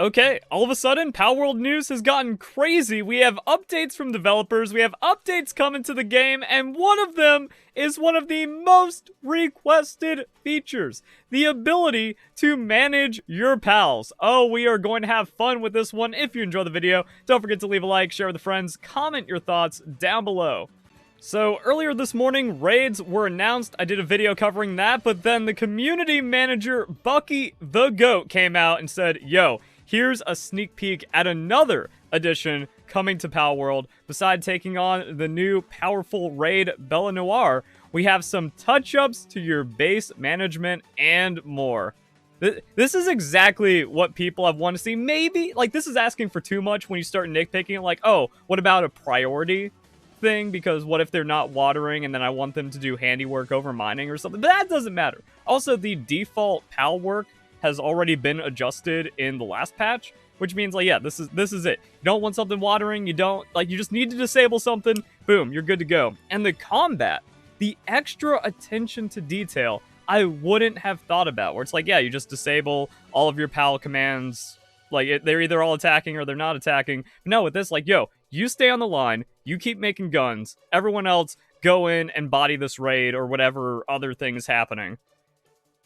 Okay, all of a sudden, Palworld news has gotten crazy. We have updates from developers, we have updates coming to the game, and one of them is one of the most requested features. The ability to manage your pals. Oh, we are going to have fun with this one. If you enjoy the video, don't forget to leave a like, share with friends, comment your thoughts down below. So earlier this morning, raids were announced. I did a video covering that, but then the community manager, Bucky the Goat, came out and said, yo, here's a sneak peek at another addition coming to Palworld. Besides taking on the new powerful raid Bella Noir, we have some touch-ups to your base management and more. This is exactly what people have wanted to see. Maybe, like, this is asking for too much when you start nitpicking it, like, oh, what about a priority thing? Because what if they're not watering and then I want them to do handiwork over mining or something? But that doesn't matter. Also, the default pal work has already been adjusted in the last patch, which means, like, yeah, this is it. You don't want something watering, you don't, like, you just need to disable something, boom, you're good to go. And the combat, the extra attention to detail, I wouldn't have thought about, where it's like, yeah, you just disable all of your pal commands, like, they're either all attacking or they're not attacking. But no, with this, like, yo, you stay on the line, you keep making guns, everyone else go in and body this raid or whatever other thing is happening.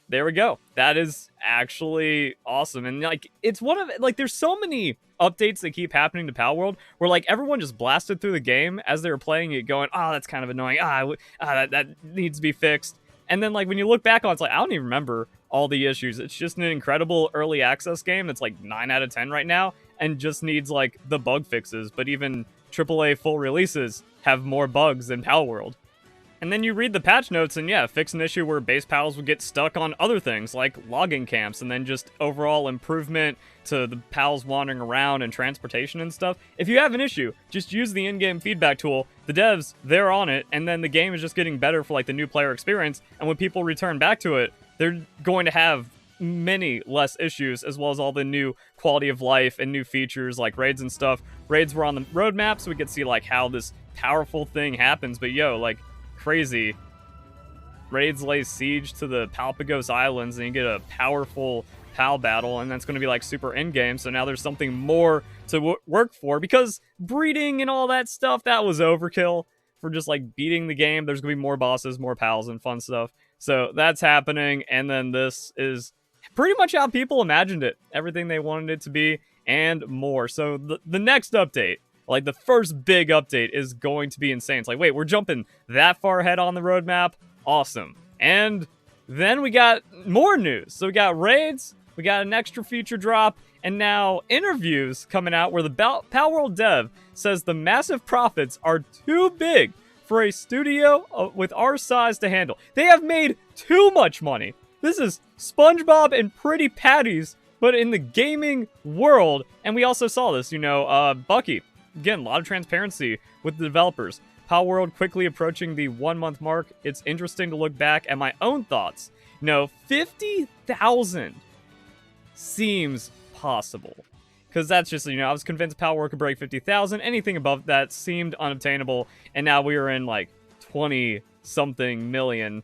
There we go. That is actually awesome. And, like, it's one of, like, there's so many updates that keep happening to Palworld where, like, everyone just blasted through the game as they were playing it going, oh, that's kind of annoying. That needs to be fixed. And then, like, when you look back on it, it's like, I don't even remember all the issues. It's just an incredible early access game that's, like, 9 out of 10 right now and just needs, like, the bug fixes. But even AAA full releases have more bugs than Palworld. And then you read the patch notes and, yeah, fix an issue where base pals would get stuck on other things like logging camps, and then just overall improvement to the pals wandering around and transportation and stuff. If you have an issue, just use the in-game feedback tool. The devs, they're on it, and then the game is just getting better for, like, the new player experience. And when people return back to it, they're going to have many less issues, as well as all the new quality of life and new features like raids and stuff. Raids were on the roadmap, so we could see, like, how this powerful thing happens. But yo, like, crazy. Raids lay siege to the Palpagos Islands, and you get a powerful pal battle, and that's going to be, like, super in-game. So now there's something more to work for, because breeding and all that stuff, that was overkill for just, like, beating the game. There's going to be more bosses, more pals, and fun stuff. So that's happening, and then this is pretty much how people imagined it. Everything they wanted it to be, and more. So the next update, like, the first big update, is going to be insane. It's like, wait, we're jumping that far ahead on the roadmap? Awesome. And then we got more news. So we got raids, we got an extra feature drop, and now interviews coming out where the Palworld dev says the massive profits are too big for a studio with our size to handle. They have made too much money. This is SpongeBob and Pretty Patties, but in the gaming world. And we also saw this, you know, Bucky. Again, a lot of transparency with the developers. Palworld quickly approaching the 1-month mark. It's interesting to look back at my own thoughts. You know, 50,000 seems possible. Because that's just, you know, I was convinced Palworld could break 50,000. Anything above that seemed unobtainable. And now we are in, like, 20-something million.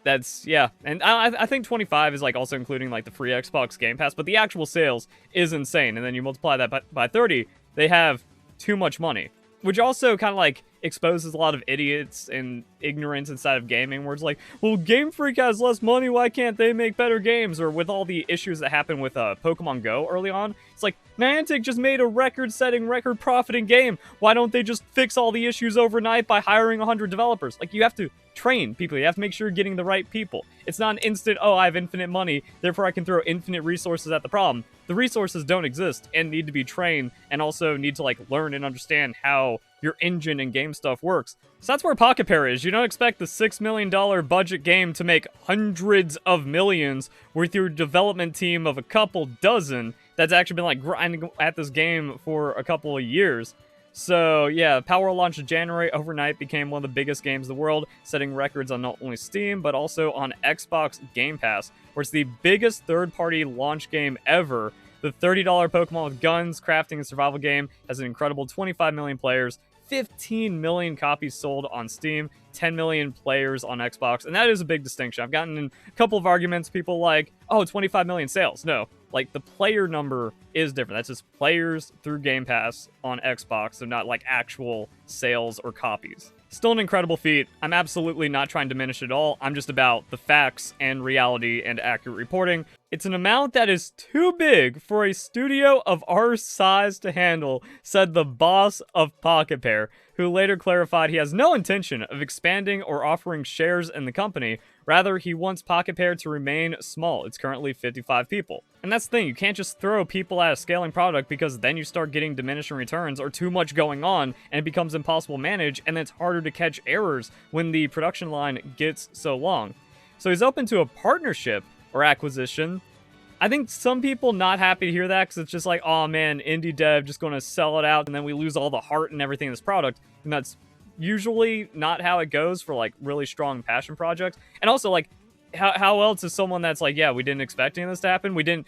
That's, yeah. And I think 25 is, like, also including, like, the free Xbox Game Pass. But the actual sales is insane. And then you multiply that by 30, they have too much money. Which also kind of, like, exposes a lot of idiots and ignorance inside of gaming, where it's like, well, Game Freak has less money, why can't they make better games? Or with all the issues that happened with Pokemon Go early on, it's like, Niantic just made a record-setting, record-profiting game. Why don't they just fix all the issues overnight by hiring 100 developers? Like, you have to train people. You have to make sure you're getting the right people. It's not an instant, oh, I have infinite money, therefore I can throw infinite resources at the problem. The resources don't exist and need to be trained, and also need to, like, learn and understand how your engine and game stuff works. So that's where Pocket Pair is. You don't expect the $6 million budget game to make hundreds of millions with your development team of a couple dozen that's actually been, like, grinding at this game for a couple of years. So, yeah, Palworld launched in January. Overnight became one of the biggest games in the world, setting records on not only Steam, but also on Xbox Game Pass, where it's the biggest third-party launch game ever. The $30 Pokemon with guns, crafting, and survival game has an incredible 25 million players, 15 million copies sold on Steam, 10 million players on Xbox, and that is a big distinction. I've gotten in a couple of arguments, people like, oh, 25 million sales. No, like the player number is different. That's just players through Game Pass on Xbox, so not like actual sales or copies. Still an incredible feat. I'm absolutely not trying to diminish it at all. I'm just about the facts and reality and accurate reporting. It's an amount that is too big for a studio of our size to handle, said the boss of Pocket Pair, who later clarified he has no intention of expanding or offering shares in the company. Rather, he wants Pocket Pair to remain small. It's currently 55 people. And that's the thing, you can't just throw people at a scaling product because then you start getting diminishing returns or too much going on and it becomes impossible to manage, and then it's harder to catch errors when the production line gets so long. So he's open to a partnership or acquisition. I think some people not happy to hear that because it's just like, oh man, indie dev just going to sell it out and then we lose all the heart and everything in this product. And that's usually not how it goes for like really strong passion projects. And also like, how else is someone that's like, yeah, we didn't expect any of this to happen. We didn't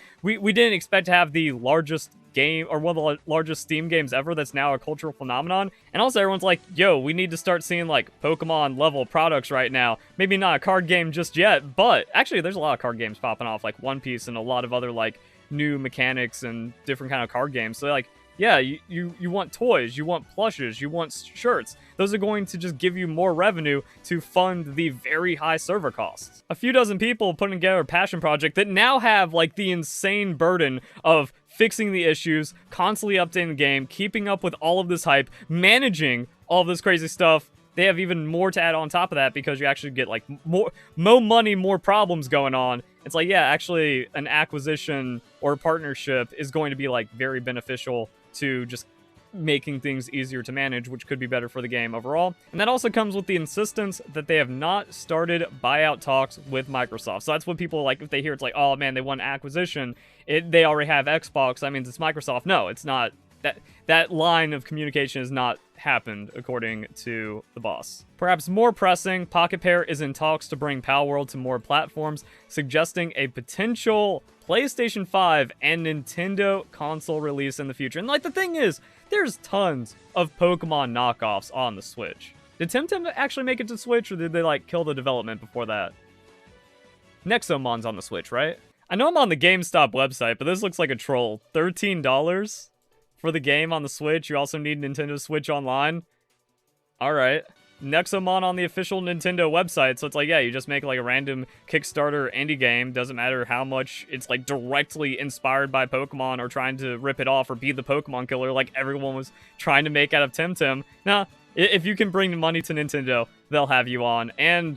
expect to have the largest game or one of the largest Steam games ever that's now a cultural phenomenon. And also everyone's like, yo, we need to start seeing like Pokemon level products right now. Maybe not a card game just yet, but actually there's a lot of card games popping off, like One Piece and a lot of other like new mechanics and different kind of card games. So like, yeah, you want toys, you want plushes, you want shirts. Those are going to just give you more revenue to fund the very high server costs. A few dozen people putting together a passion project that now have like the insane burden of fixing the issues, constantly updating the game, keeping up with all of this hype, managing all of this crazy stuff. They have even more to add on top of that because you actually get like more money, more problems going on. It's like, yeah, actually an acquisition or partnership is going to be like very beneficial to just making things easier to manage, which could be better for the game overall. And that also comes with the insistence that they have not started buyout talks with Microsoft. So that's what people like, if they hear it's like, oh man, they want acquisition, they already have Xbox, that means it's Microsoft. No, it's not. That line of communication has not happened, according to the boss. Perhaps more pressing, Pocket Pair is in talks to bring Palworld to more platforms, suggesting a potential PlayStation 5 and Nintendo console release in the future. And like the thing is, there's tons of Pokemon knockoffs on the Switch. Did Temtem actually make it to Switch, or did they like kill the development before that? Nexomon's on the Switch, right? I know I'm on the GameStop website, but this looks like a troll. $13 for the game on the Switch. You also need Nintendo Switch Online. Alright. Nexomon on the official Nintendo website, so it's like, yeah, you just make like a random Kickstarter indie game, doesn't matter how much it's like directly inspired by Pokemon or trying to rip it off or be the Pokemon killer like everyone was trying to make out of Temtem. Nah, if you can bring the money to Nintendo, they'll have you on. And,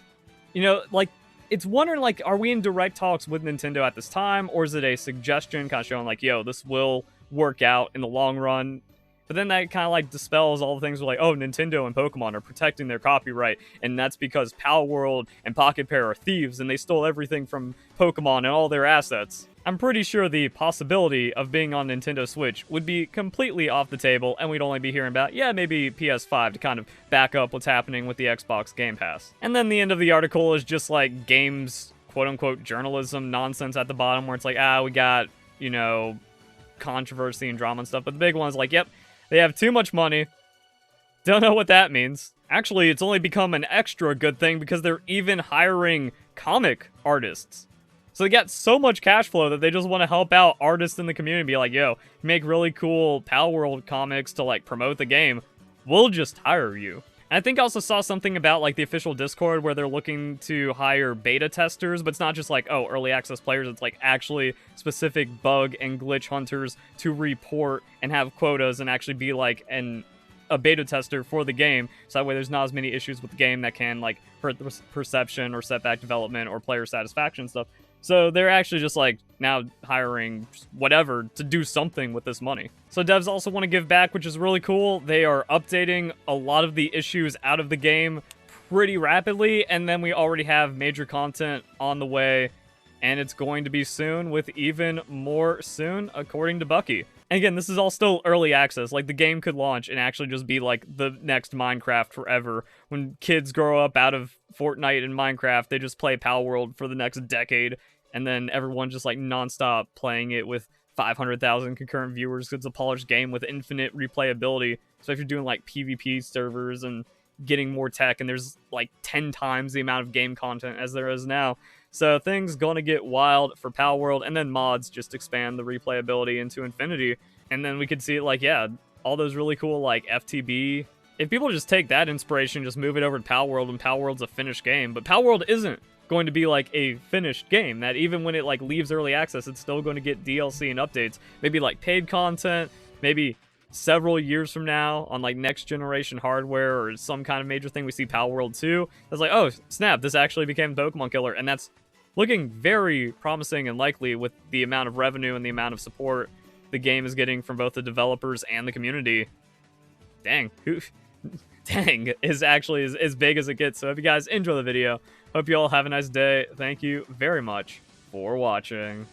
you know, like, it's wondering, like, are we in direct talks with Nintendo at this time, or is it a suggestion kind of showing like, yo, this will work out in the long run? But then that kind of like dispels all the things where like, oh, Nintendo and Pokemon are protecting their copyright, and that's because Palworld and Pocket Pair are thieves and they stole everything from Pokemon and all their assets. I'm pretty sure the possibility of being on Nintendo Switch would be completely off the table, and we'd only be hearing about, yeah, maybe PS5 to kind of back up what's happening with the Xbox Game Pass. And then the end of the article is just like games, quote-unquote, journalism nonsense at the bottom, where it's like, we got, you know, controversy and drama and stuff. But the big one is like, yep, they have too much money. Don't know what that means. Actually, it's only become an extra good thing because they're even hiring comic artists. So they got so much cash flow that they just want to help out artists in the community. Be like, yo, make really cool Palworld comics to like promote the game. We'll just hire you. And I think I also saw something about like the official Discord where they're looking to hire beta testers, but it's not just like, oh, early access players. It's like actually specific bug and glitch hunters to report and have quotas and actually be like a beta tester for the game. So that way there's not as many issues with the game that can like hurt the perception or set back development or player satisfaction stuff. So they're actually just like now hiring whatever to do something with this money. So devs also want to give back, which is really cool. They are updating a lot of the issues out of the game pretty rapidly, and then we already have major content on the way, and it's going to be soon with even more soon, according to Bucky. And again, this is all still early access. Like, the game could launch and actually just be like the next Minecraft forever. When kids grow up out of Fortnite and Minecraft, they just play Palworld for the next decade. And then everyone's just like nonstop playing it with 500,000 concurrent viewers. It's a polished game with infinite replayability. So if you're doing like PvP servers and getting more tech, and there's like 10 times the amount of game content as there is now. So things gonna get wild for Palworld, and then mods just expand the replayability into infinity. And then we could see, like, yeah, all those really cool, like, FTB. If people just take that inspiration, just move it over to Palworld, and Palworld's a finished game. But Palworld isn't going to be, like, a finished game. That even when it, like, leaves early access, it's still going to get DLC and updates. Maybe, like, paid content, maybe several years from now on, like, next generation hardware or some kind of major thing, we see Palworld 2. It's like, oh, snap, this actually became Pokemon Killer. And that's looking very promising and likely with the amount of revenue and the amount of support the game is getting from both the developers and the community. Dang, dang is actually as big as it gets. So if you guys enjoy the video, hope you all have a nice day. Thank you very much for watching.